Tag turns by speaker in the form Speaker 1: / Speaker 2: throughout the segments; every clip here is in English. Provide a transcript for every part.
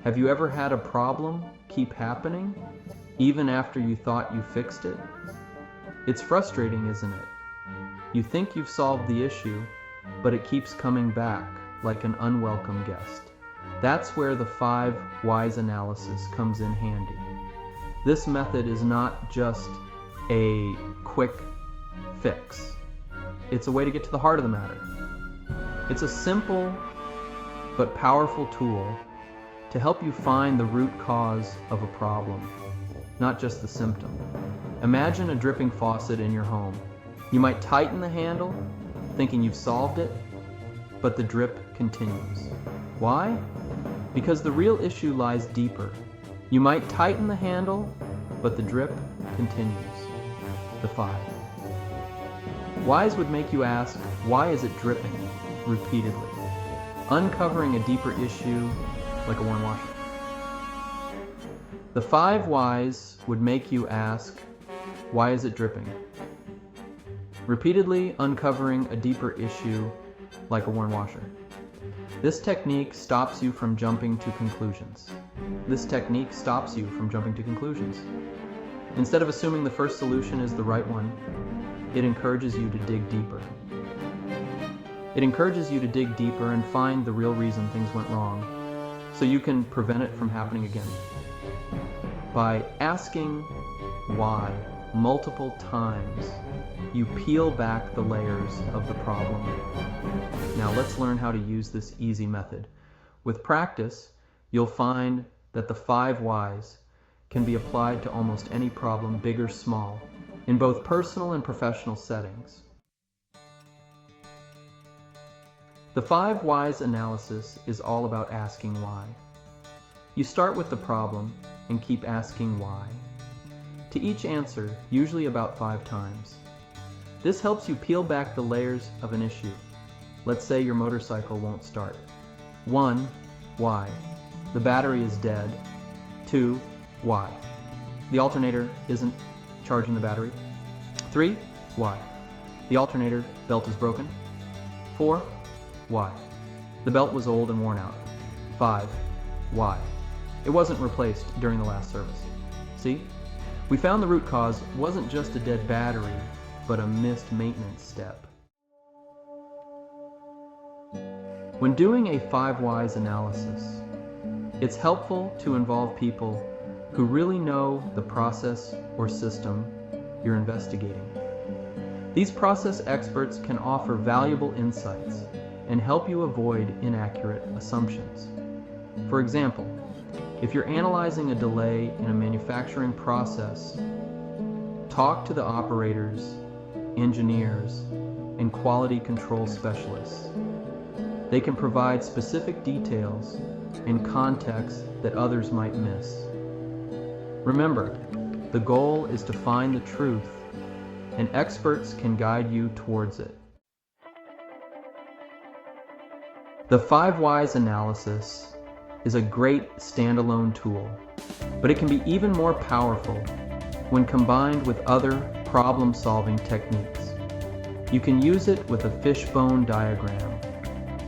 Speaker 1: Have you ever had a problem keep happening, even after you thought you fixed it? It's frustrating, isn't it? You think you've solved the issue, but it keeps coming back like an unwelcome guest. That's where the 5 whys analysis comes in handy. This method is not just a quick fix. It's a way to get to the heart of the matter. It's a simple but powerful tool to help you find the root cause of a problem, not just the symptom. Imagine a dripping faucet in your home. You might tighten the handle, thinking you've solved it, but the drip continues. Why? Because the real issue lies deeper. You might tighten the handle, but the drip continues. The 5 whys would make you ask, why is it dripping repeatedly? Uncovering a deeper issue like a worn washer. The 5 whys would make you ask, why is it dripping? Repeatedly uncovering a deeper issue like a worn washer. This technique stops you from jumping to conclusions. Instead of assuming the first solution is the right one, it encourages you to dig deeper. It encourages you to dig deeper and find the real reason things went wrong, so you can prevent it from happening again. By asking why multiple times, you peel back the layers of the problem. Now let's learn how to use this easy method. With practice, you'll find that the 5 whys can be applied to almost any problem, big or small, in both personal and professional settings. The 5 whys analysis is all about asking why. You start with the problem and keep asking why. To each answer, usually about 5 times. This helps you peel back the layers of an issue. Let's say your motorcycle won't start. 1. Why? The battery is dead. 2. Why? The alternator isn't charging the battery. 3. Why? The alternator belt is broken. 4. Why? The belt was old and worn out. 5. Why? It wasn't replaced during the last service. See? We found the root cause wasn't just a dead battery, but a missed maintenance step. When doing a 5 whys analysis, it's helpful to involve people who really know the process or system you're investigating. These process experts can offer valuable insights and help you avoid inaccurate assumptions. For example, if you're analyzing a delay in a manufacturing process, talk to the operators, engineers, and quality control specialists. They can provide specific details and context that others might miss. Remember, the goal is to find the truth, and experts can guide you towards it. The 5 whys analysis is a great standalone tool, but it can be even more powerful when combined with other problem-solving techniques. You can use it with a fishbone diagram,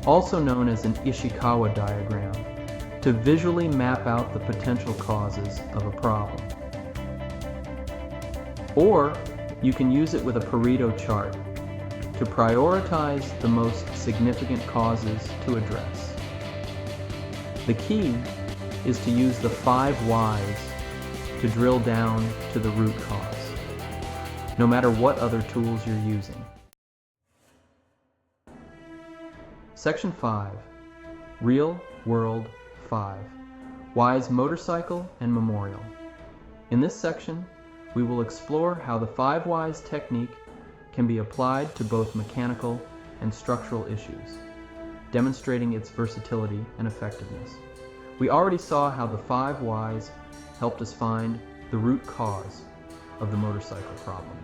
Speaker 1: also known as an Ishikawa diagram, to visually map out the potential causes of a problem. Or you can use it with a Pareto chart to prioritize the most significant causes to address. The key is to use the 5 whys to drill down to the root cause, no matter what other tools you're using. Section 5, Real World 5, Whys Motorcycle and Memorial. In this section, we will explore how the 5 whys technique can be applied to both mechanical and structural issues, demonstrating its versatility and effectiveness. We already saw how the 5 whys helped us find the root cause of the motorcycle problem.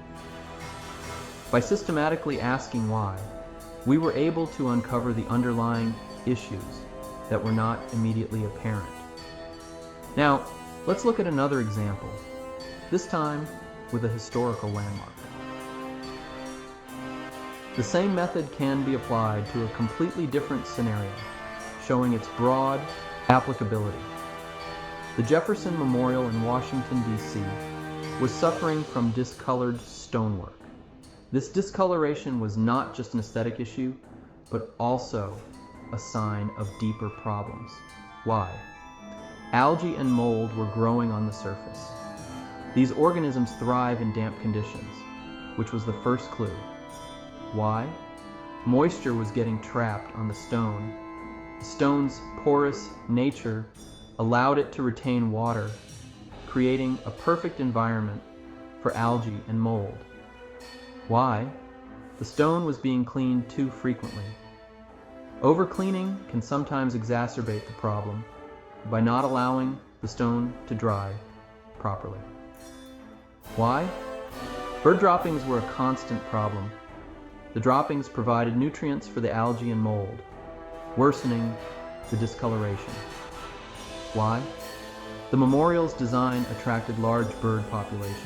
Speaker 1: By systematically asking why, we were able to uncover the underlying issues that were not immediately apparent. Now, let's look at another example, this time with a historical landmark. The same method can be applied to a completely different scenario, showing its broad applicability. The Jefferson Memorial in Washington, D.C. was suffering from discolored stonework. This discoloration was not just an aesthetic issue, but also a sign of deeper problems. Why? Algae and mold were growing on the surface. These organisms thrive in damp conditions, which was the first clue. Why? Moisture was getting trapped on the stone. The stone's porous nature allowed it to retain water, creating a perfect environment for algae and mold. Why? The stone was being cleaned too frequently. Overcleaning can sometimes exacerbate the problem by not allowing the stone to dry properly. Why? Bird droppings were a constant problem. The droppings provided nutrients for the algae and mold, worsening the discoloration. Why? The memorial's design attracted large bird populations.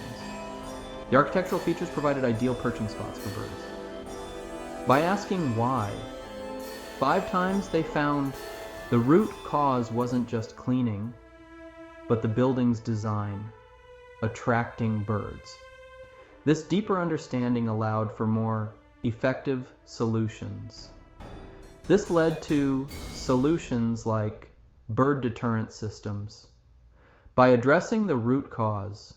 Speaker 1: The architectural features provided ideal perching spots for birds. By asking why, 5 times they found the root cause wasn't just cleaning, but the building's design, attracting birds. This deeper understanding allowed for more effective solutions. This led to solutions like bird deterrent systems. By addressing the root cause,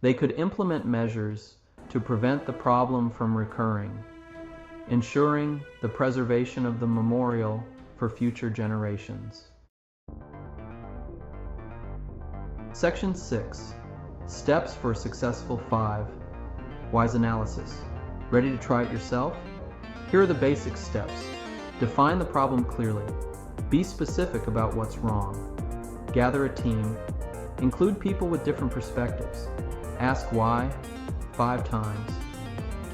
Speaker 1: they could implement measures to prevent the problem from recurring, ensuring the preservation of the memorial for future generations. Section 6. Steps for a successful 5. Wise analysis. Ready to try it yourself? Here are the basic steps. Define the problem clearly. Be specific about what's wrong. Gather a team. Include people with different perspectives. Ask why 5 times.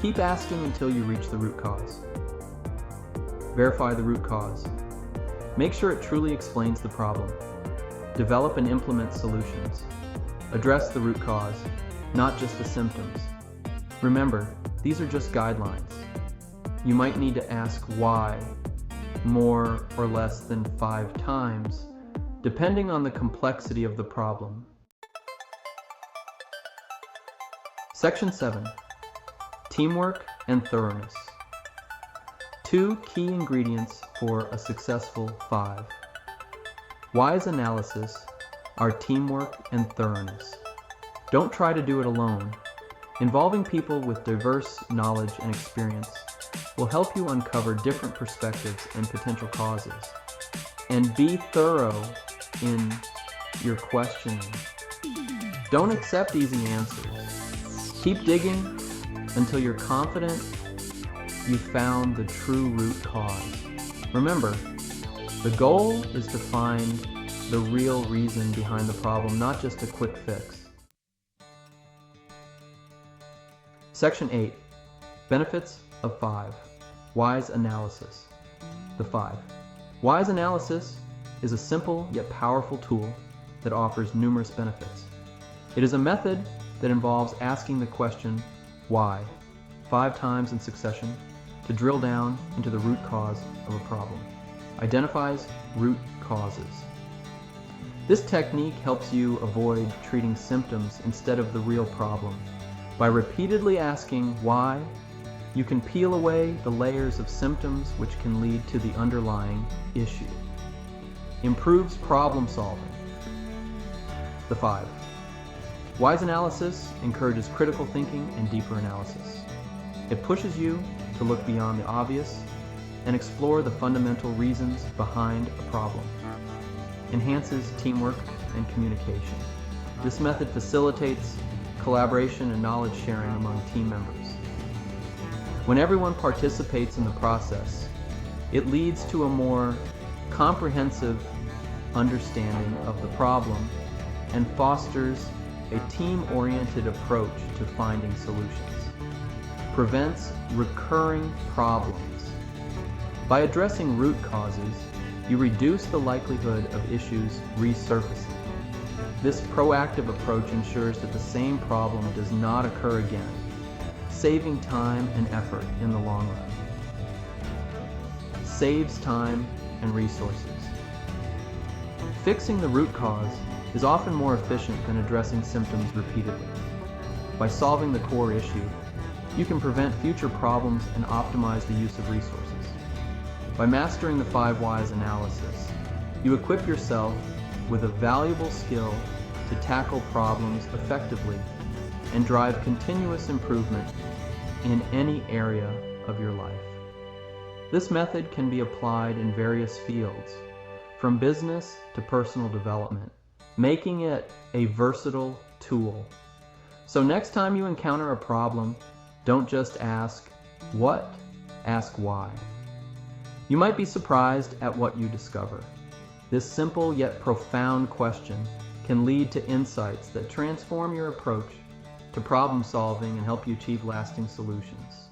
Speaker 1: Keep asking until you reach the root cause. Verify the root cause. Make sure it truly explains the problem. Develop and implement solutions. Address the root cause, not just the symptoms. Remember, these are just guidelines. You might need to ask why more or less than 5 times, depending on the complexity of the problem. Section 7. Teamwork and thoroughness. 2 key ingredients for a successful 5. Wise analysis are teamwork and thoroughness. Don't try to do it alone. Involving people with diverse knowledge and experience will help you uncover different perspectives and potential causes. And be thorough in your questioning. Don't accept easy answers. Keep digging until you're confident you've found the true root cause. Remember, the goal is to find the real reason behind the problem, not just a quick fix. Section 8. Benefits of 5. Wise analysis. The 5. Wise analysis is a simple yet powerful tool that offers numerous benefits. It is a method that involves asking the question, why, 5 times in succession to drill down into the root cause of a problem. Identifies root causes. This technique helps you avoid treating symptoms instead of the real problem. By repeatedly asking why, you can peel away the layers of symptoms which can lead to the underlying issue. Improves problem solving. The 5. Wise analysis encourages critical thinking and deeper analysis. It pushes you to look beyond the obvious and explore the fundamental reasons behind a problem. Enhances teamwork and communication. This method facilitates collaboration and knowledge sharing among team members. When everyone participates in the process, it leads to a more comprehensive understanding of the problem and fosters a team-oriented approach to finding solutions. Prevents recurring problems. By addressing root causes, you reduce the likelihood of issues resurfacing. This proactive approach ensures that the same problem does not occur again, saving time and effort in the long run. Saves time and resources. Fixing the root cause is often more efficient than addressing symptoms repeatedly. By solving the core issue, you can prevent future problems and optimize the use of resources. By mastering the 5 whys analysis, you equip yourself with a valuable skill to tackle problems effectively and drive continuous improvement in any area of your life. This method can be applied in various fields, from business to personal development, making it a versatile tool. So next time you encounter a problem, don't just ask what, ask why. You might be surprised at what you discover. This simple yet profound question can lead to insights that transform your approach to problem solving and help you achieve lasting solutions.